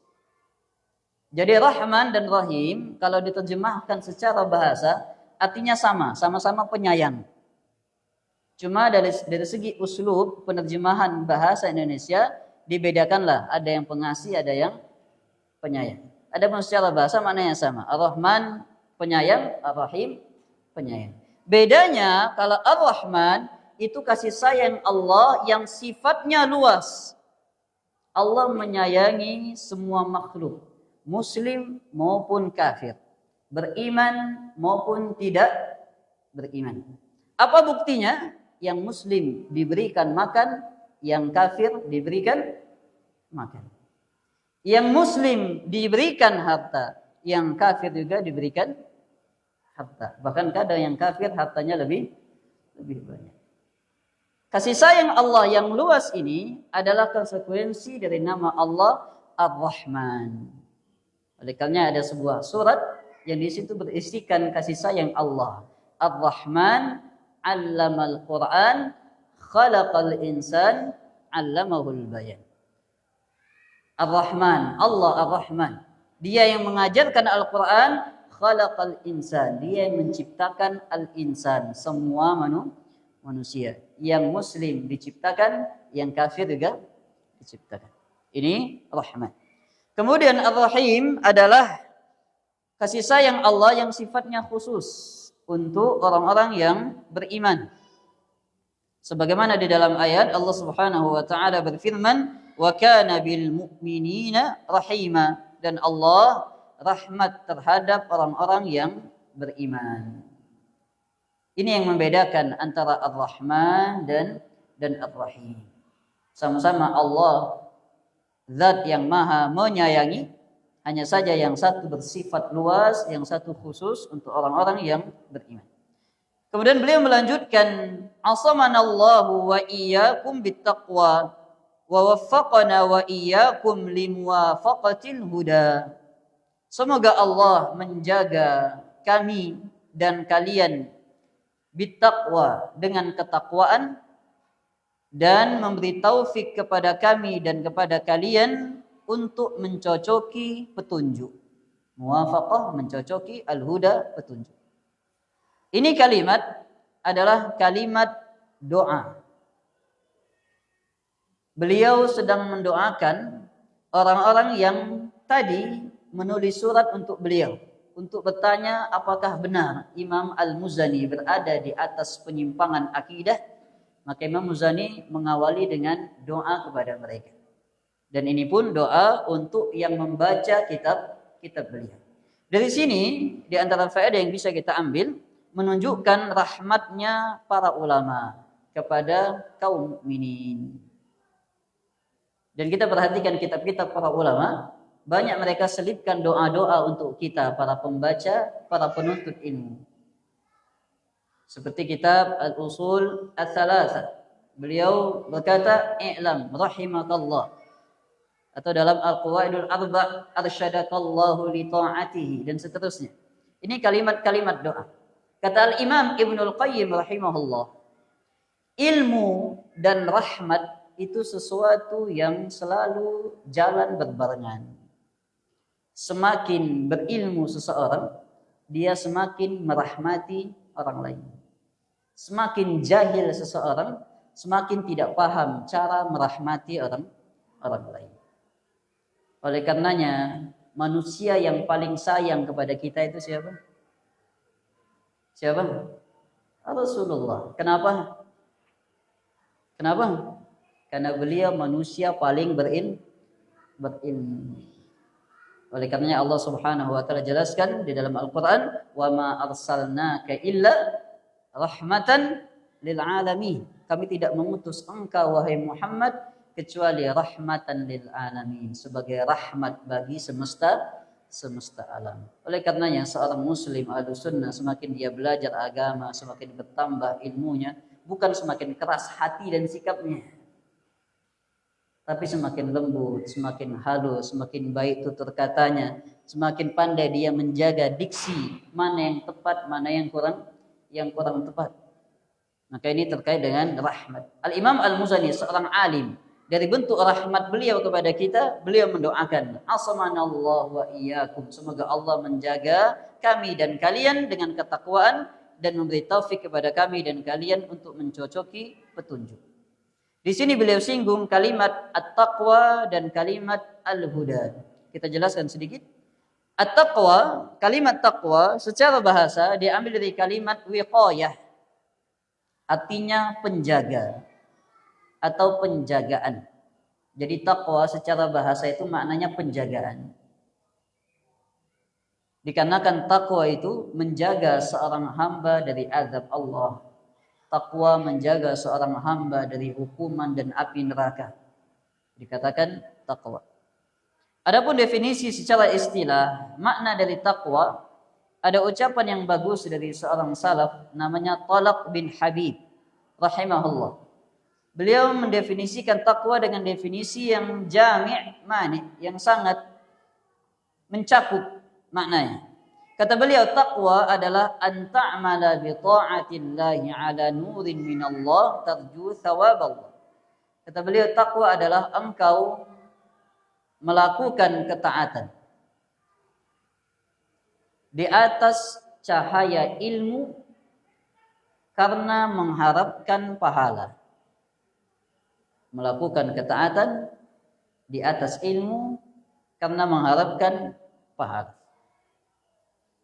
Jadi Rahman dan Rahim kalau diterjemahkan secara bahasa artinya sama-sama penyayang. Cuma dari segi uslub penerjemahan bahasa Indonesia dibedakanlah, ada yang pengasih, ada yang penyayang. Adapun secara bahasa maknanya sama. Ar-Rahman penyayang, Ar-Rahim penyayang. Bedanya kalau Ar-Rahman itu kasih sayang Allah yang sifatnya luas. Allah menyayangi semua makhluk, muslim maupun kafir, beriman maupun tidak beriman. Apa buktinya? Yang muslim diberikan makan, yang kafir diberikan makan. Yang muslim diberikan harta, yang kafir juga diberikan harta. Bahkan kadang yang kafir hartanya lebih banyak. Kasih sayang Allah yang luas ini adalah konsekuensi dari nama Allah Ar-Rahman. Oleh karena ada sebuah surat yang di situ berisikan kasih sayang Allah. Ar-Rahman 'allamal Qur'an, khalaqal insan, 'allamahul bayan. Ar-Rahman, Allah Ar-Rahman. Dia yang mengajarkan Al-Qur'an, khalaqal insan. Dia yang menciptakan al-insan, semua manusia. Yang muslim diciptakan, yang kafir juga diciptakan. Ini Rahman. Kemudian Ar-Rahim adalah kasih sayang Allah yang sifatnya khusus untuk orang-orang yang beriman. Sebagaimana di dalam ayat Allah Subhanahu wa taala berfirman, "Wa kana bil mu'minina rahima." Dan Allah rahmat terhadap orang-orang yang beriman. Ini yang membedakan antara Ar-Rahman dan Ar-Rahim. Sama-sama Allah zat yang maha menyayangi, hanya saja yang satu bersifat luas, yang satu khusus untuk orang-orang yang beriman. Kemudian beliau melanjutkan, "Asamanallahu wa iyyakum bittaqwa wa waffaqana wa iyyakum limuwafaqatil huda." Semoga Allah menjaga kami dan kalian bittaqwa, dengan ketakwaan, dan memberi taufik kepada kami dan kepada kalian untuk mencocoki petunjuk. Muwafaqah mencocoki, al-huda petunjuk. Ini kalimat adalah kalimat doa. Beliau sedang mendoakan orang-orang yang tadi menulis surat untuk beliau, untuk bertanya apakah benar Imam Al-Muzani berada di atas penyimpangan akidah. Maka Imam Muzani mengawali dengan doa kepada mereka. Dan ini pun doa untuk yang membaca kitab beliau. Dari sini di antara faedah yang bisa kita ambil, menunjukkan rahmatnya para ulama kepada kaum mukminin. Dan kita perhatikan kitab-kitab para ulama, banyak mereka selipkan doa-doa untuk kita para pembaca, para penuntut ilmu. Seperti kitab Al-Usul Ats-Tsalatsah. Beliau berkata, "I'lam rahimakallah." Atau dalam Al-Qawaidul Arba', "Arsyadakallahu li ta'atihi," dan seterusnya. Ini kalimat-kalimat doa. Kata Al-Imam Ibnul Qayyim rahimahullah, ilmu dan rahmat itu sesuatu yang selalu jalan berbarengan. Semakin berilmu seseorang, dia semakin merahmati orang lain. Semakin jahil seseorang, semakin tidak paham cara merahmati orang lain. Oleh karenanya, manusia yang paling sayang kepada kita itu siapa? Siapa? Rasulullah. Kenapa? Kenapa? Karena beliau manusia paling berilmu. Oleh karenanya Allah Subhanahu wa taala jelaskan di dalam Al-Qur'an, "Wa ma arsalnaka illa rahmatan lil alamin." Kami tidak mengutus engkau wahai Muhammad kecuali rahmatan lil alamin, sebagai rahmat bagi semesta alam. Oleh karenanya seorang muslim Ahlussunnah semakin dia belajar agama, semakin bertambah ilmunya, bukan semakin keras hati dan sikapnya, tapi semakin lembut, semakin halus, semakin baik tutur katanya, semakin pandai dia menjaga diksi, mana yang tepat, mana yang kurang tepat. Maka ini terkait dengan rahmat. Al-Imam Al-Muzani seorang alim, dari bentuk rahmat beliau kepada kita, beliau mendoakan, asamanallahu wa iyyakum, semoga Allah menjaga kami dan kalian dengan ketakwaan dan memberi taufik kepada kami dan kalian untuk mencocoki petunjuk. Di sini beliau singgung kalimat at-taqwa dan kalimat al-huda. Kita jelaskan sedikit. At-taqwa, kalimat taqwa secara bahasa diambil dari kalimat wiqayah. Artinya penjaga atau penjagaan. Jadi taqwa secara bahasa itu maknanya penjagaan. Dikarenakan taqwa itu menjaga seorang hamba dari azab Allah. Taqwa menjaga seorang hamba dari hukuman dan api neraka. Dikatakan taqwa. Adapun definisi secara istilah, makna dari taqwa, ada ucapan yang bagus dari seorang salaf namanya Talaq bin Habib rahimahullah. Beliau mendefinisikan taqwa dengan definisi yang jami' mani, yang sangat mencakup maknanya. Kata beliau, taqwa adalah an ta'mala bi ta'atillahi ala nurin minallah tarju thawaballah. Kata beliau, taqwa adalah engkau melakukan ketaatan di atas cahaya ilmu karena mengharapkan pahala. Melakukan ketaatan di atas ilmu karena mengharapkan pahala.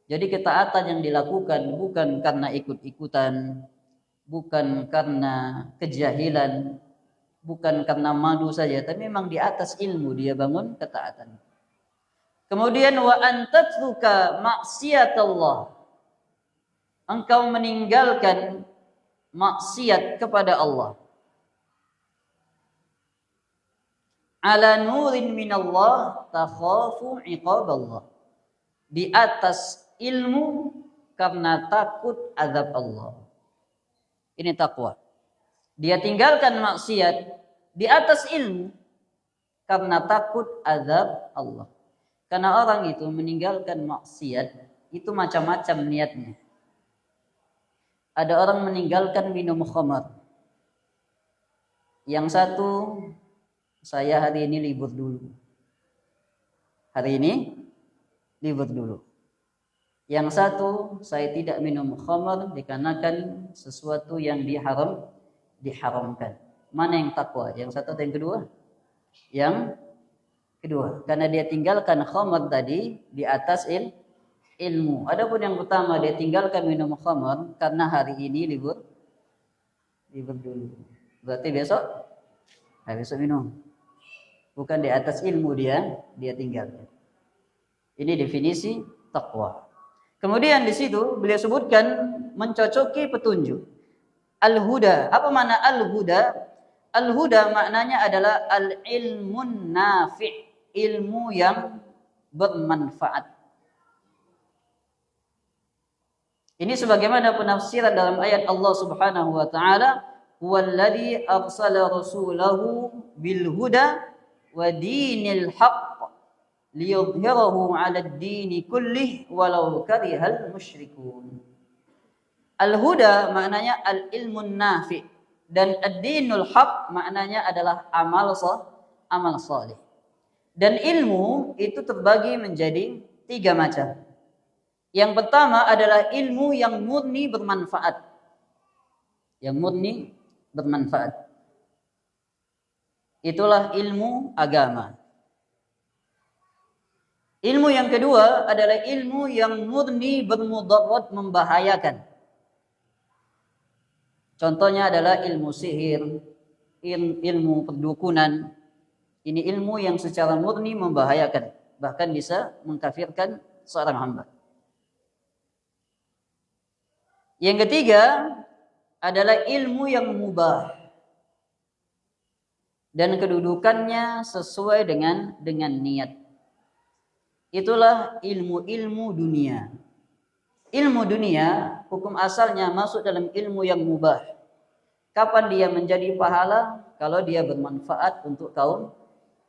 Jadi ketaatan yang dilakukan bukan karena ikut-ikutan, bukan karena kejahilan, bukan karena malu saja, tapi memang di atas ilmu dia bangun ketaatan. Kemudian wa antatruka maksiatallah. Engkau meninggalkan maksiat kepada Allah. Ala nurin minallah takhafu iqaballah. Di atas ilmu karena takut azab Allah. Ini takwa. Dia tinggalkan maksiat di atas ilmu karena takut azab Allah. Karena orang itu meninggalkan maksiat itu macam-macam niatnya. Ada orang meninggalkan minum khamar. Yang satu, saya hari ini libur dulu. Hari ini libur dulu. Yang satu, saya tidak minum khamar dikarenakan sesuatu yang diharamkan. Mana yang takwa? Yang satu atau yang kedua? Yang kedua. Karena dia tinggalkan khamar tadi di atas ilmu. Adapun yang pertama, dia tinggalkan minum khamar karena hari ini libur dulu. Berarti besok minum. Bukan di atas ilmu dia tinggalkan. Ini definisi takwa. Kemudian di situ beliau sebutkan mencocoki petunjuk. Al-huda. Apa makna al-huda? Al-huda maknanya adalah al-ilmun nafi', ilmu yang bermanfaat. Ini sebagaimana penafsiran dalam ayat Allah Subhanahu wa taala, "Huwallazi arsala rasulahu bil huda wa dinil haqq liyudhhirahu 'ala ad-dini kullih walau karihal musyrikun." Al-huda maknanya al-ilmun nafi' dan ad-dinul haq maknanya adalah amal saleh. Dan ilmu itu terbagi menjadi 3 macam. Yang pertama adalah ilmu yang murni bermanfaat. Yang murni bermanfaat. Itulah ilmu agama. Ilmu yang kedua adalah ilmu yang murni bermudarat, membahayakan. Contohnya adalah ilmu sihir, ilmu perdukunan. Ini ilmu yang secara murni membahayakan, bahkan bisa mengkafirkan seorang hamba. Yang ketiga adalah ilmu yang mubah dan kedudukannya sesuai dengan niat. Itulah ilmu-ilmu dunia. Ilmu dunia, hukum asalnya masuk dalam ilmu yang mubah. Kapan dia menjadi pahala? Kalau dia bermanfaat untuk kaum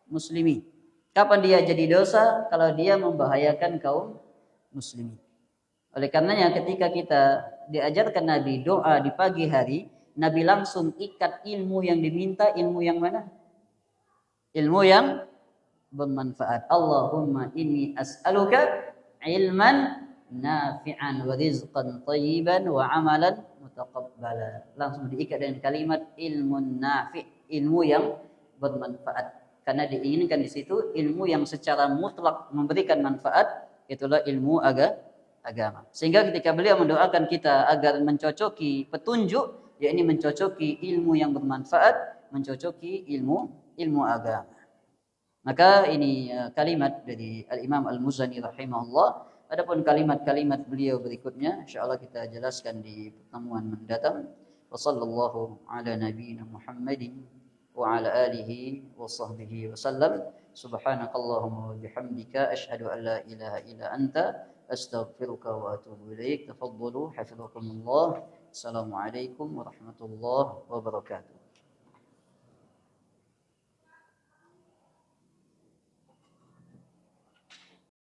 muslimin. Kapan dia jadi dosa? Kalau dia membahayakan kaum muslimin. Oleh karenanya ketika kita diajarkan Nabi doa di pagi hari, Nabi langsung ikat ilmu yang diminta, ilmu yang mana? Ilmu yang bermanfaat. Allahumma inni as'aluka ilman nafi'an wa rizqan tayyiban wa amalan mutaqabbala. Langsung diikat dengan kalimat ilmun nafi', ilmu yang bermanfaat. Karena diinginkan di situ ilmu yang secara mutlak memberikan manfaat, itulah ilmu agama. Sehingga ketika beliau mendoakan kita agar mencocoki petunjuk, yakni mencocoki ilmu yang bermanfaat, mencocoki ilmu agama. Maka ini kalimat dari Al-Imam Al-Muzani rahimahullah. Adapun kalimat-kalimat beliau berikutnya insyaallah kita jelaskan di pertemuan mendatang. Wassallallahu ala nabiyyina Muhammadin wa ala alihi wa sahbihi wasallam. Subhanakallahumma wa bihamdika asyhadu an la ilaha illa anta astaghfiruka wa atubu ilaik. Tafaddalu hafizakumullah. Assalamualaikum warahmatullahi wabarakatuh.